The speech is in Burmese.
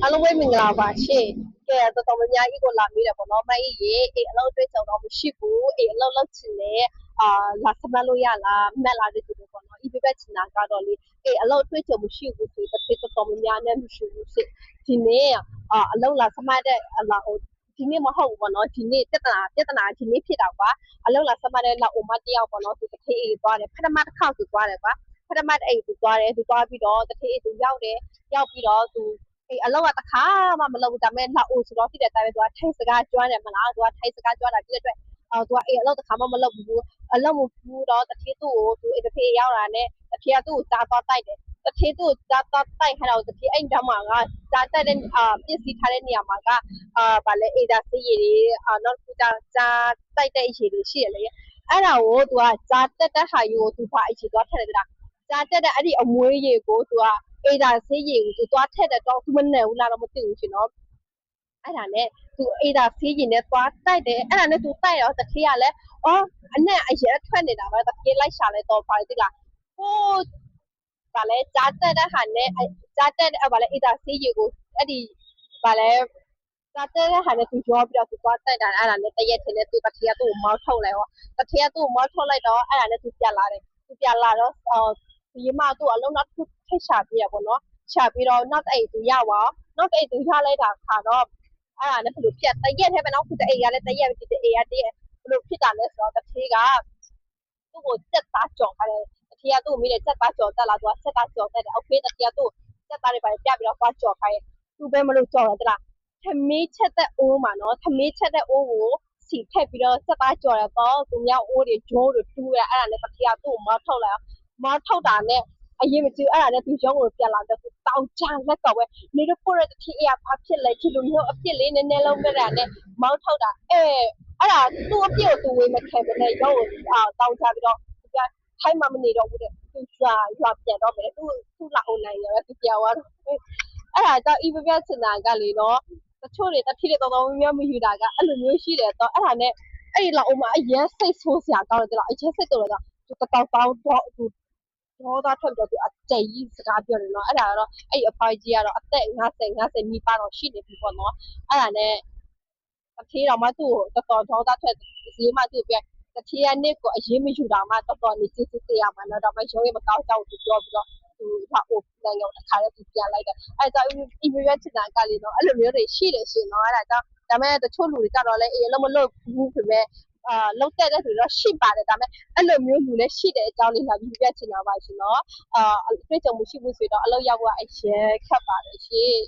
အားလုံးပဲမင်္ဂလာပါရှင်ကဲတော်တော်များများအေးကိုလာမိတယ်ပေါ့နော်မအေးရေအေးအလုပ်တွေ့ကြတော့မရှိဘူးအေးအလုပ်လုပ်ချင်တယ်လာစမ်းလို့ရလားမက်လာတဲ့သူတွေပေါ့နော်အေးပြချင်တာကတော့လေအေးအလုပ်တွေ့ကြမရှိဘူးဆိုတော့တော်တော်များများနဲ့မရှိဘူးစစ်ဒီနေ့အလုပ်လာစမ်းတဲ့အလာဒီနေ့မဟုတ်ဘူးပေါ့နော်ဒီနေ့ပြဿနာဒီနေ့ဖြစ်တာကွာအလုပ်လာစမ်းတဲ့လာအိုမတယောက်ပေါ့နော်သူတစ်ခေတ်အေးသွားတယ်ပထမတစ်ခါသူသွားတယ်ကွာပထမအဲ့သူသွားတယ်သူသွားပြီးတော့တစ်ခေတ်အေးသူရောက်ပြီးတော့သူအလောက်ကတခါမှမလုပ်ဘူးဒါပေမဲ့လောက်အိုဆိုတော့ဖြစ်တဲ့အတိုင်းပဲသူကထိုင်စကားကျွမ်းတယ်မလားသူကထိုင်စကားကျွမ်းတာပြည့်တဲ့အတွက်သူကအလောက်တခါမှမလုပ်ဘူးအလောက်မဘူးတော့တတိသူ့ကိုသူတတိရောက်တာနဲ့တတိကသူ့ကိုကြားတော့တိုက်တယ်တတိသူ့ကိုကြားတော့တိုက်ခါတော့တတိအဲ့ဓမ္မကကြားတိုက်တဲ့ပြစ်စီထားတဲ့နေရာမှာကဗာလဲအေဒါစီရီတွေနောက်သူကြားတိုက်တဲ့အရေးတွေရှိရလေအဲ့ဒါကိုသူကကြားတက်တဲ့ဟာယူကိုသူဘာအရေးသွားထည့်တယ်လားကြားတက်တဲ့အဲ့ဒီအမွေးရေကိုသူကအေဒါဆေးရည်ကိုသူသွားထက်တဲ့တော့သူမနဲ့ဘူးလားတော့မသိဘူးရှင်နော်အဲ့ဒါနဲ့သူအေဒါဆေးရည်နဲ့သွားတိုက်တယ်အဲ့ဒါနဲ့သူတိုက်တော့တခေးကလည်းအော်အနဲ့အရက်ထွက်နေတာပဲတခေးလိုက်ရှာလဲတော့ပါတိလားဟိုဗာလဲကြားတက်တဲ့ဟာနဲ့ကြားတက်တဲ့ဗာလဲအေဒါဆေးရည်ကိုအဲ့ဒီဗာလဲကြားတက်တဲ့ဟာနဲ့သူရောပြီးတော့သူသွားတိုက်တာအဲ့ဒါနဲ့တရက်ထင်းနဲ့သူတခေးကသူ့ကိုမောင်းထုတ်လိုက်ဟောတခေးကသူ့ကိုမောင်းထုတ်လိုက်တော့အဲ့ဒါနဲ့သူပြန်လာတယ်သူပြန်လာတော့ဒီမှာသူ့အလုံးနောက်တစ်ခုထိရှာပြရပေါ့နော်ရှာပြီးတော့နောက်အိမ်သူရပါနောက်အိမ်သူရလိုက်တာခါတော့အဲ့ဒါနဲ့ဘယ်လိုပြတ်တရက်ထဲပဲနောက်ခုတအိမ်ကလည်းတရက်ဒီအိမ်ကတည်းဘယ်လိုဖြစ်တာလဲဆိုတော့တစ်ခေးကသူ့ကိုစက်သားကြော်ထားတယ်တစ်ခေးကသူ့ကိုမိတယ်စက်သားကြော်တက်လာသူကစက်သားကြော်တက်တယ်အောက်ဖေးတစ်ခေးကသူ့စက်သားတွေပါပြပြီးတော့သွားကြော်ခိုင်းသူပဲမလို့ကြော်တယ်တလားသမီးချက်တဲ့အိုးမှာနော်သမီးချက်တဲ့အိုးကိုစီထက်ပြီးတော့စက်သားကြော်ရတော့သူများအိုးတွေဂျိုးတွေတူးရအဲ့ဒါနဲ့တစ်ခေးကသူ့ကိုမောင်းထုတ်လိုက်မောင်းထုတ်တာနဲ့အရင်မကြည့်အဲ့ဒါနဲ့သူရုံးကိုပြန်လာတော့သူတောင်းချလက်ကပဲနေတော့ပို့ရတဲ့ခေအေးကဘာဖြစ်လဲဒီလိုမျိုးအဖြစ်လေးနည်းနည်းလုံးနဲ့တာနဲ့မောင်းထုတ်တာအဲ့ဒါသူ့အပြစ်ကိုသူဝေမခံဘဲနဲ့ရုံးကိုတောင်းချပြီးတော့သူကထိုင်းမှမနေတော့ဘူးတဲ့သူရွာပြန်တော့မယ်သူ့လာအောင်နိုင်ရသူပြန်သွားတော့အဲ့ဒါကြောင့် EVP ချင်တာကလေနော်တချို့တွေတတိတွေတော်တော်များများမယူတာကအဲ့လိုမျိုးရှိတယ်တော့အဲ့ဒါနဲ့အဲ့ဒီလောက်အမအရင်စိတ်ဆိုးစရာကောင်းတယ်လားအရင်စိတ်တော်တော့သူတောင်းတော့သူဒေါသထွက်ပြီးတော့သူအကျယ်ကြီးစကားပြောတယ်နော်အဲ့ဒါကတော့အဲ့အဖိုင်ကြီးကတော့အသက်50မိပါတော့ရှိနေပြီပေါ့နော်အဲ့ဒါနဲ့အဖေတော်မှသူ့ကိုတော်တော်ဒေါသထွက်ဈေးမှသူ့ပြတတိယနှစ်ကိုအရေးမယူတာမှတော်တော်နေစစ်စစ်တရားမှတော့ဒါမှရုံးရမကောင်းကြောက်သူပြောပြီးတော့သူဟာအိုနိုင်ငံတစ်ခါလည်းသူပြန်လိုက်တယ်အဲ့ဒါကြောင့် EVP ချင်တာကလေနော်အဲ့လိုမျိုးတွေရှိတယ်ရှင်နော်အဲ့ဒါကြောင့်ဒါမဲ့တချို့လူတွေကြတော့လဲအေးလုံးမလို့ဘူးဖြစ်မဲ့လောက်တဲ့သူတော့ရှိပါတယ်ဒါပေမဲ့အဲ့လိုမျိုးလူလည်းရှိတဲ့အကြောင်းလေးလာပြီးပြချင်တာပါရှင်နော်တွေ့ကြုံမှုရှိဘူးဆိုတော့အလုပ်ရောက်ဖို့အရင်ခက်ပါတယ်ရှင်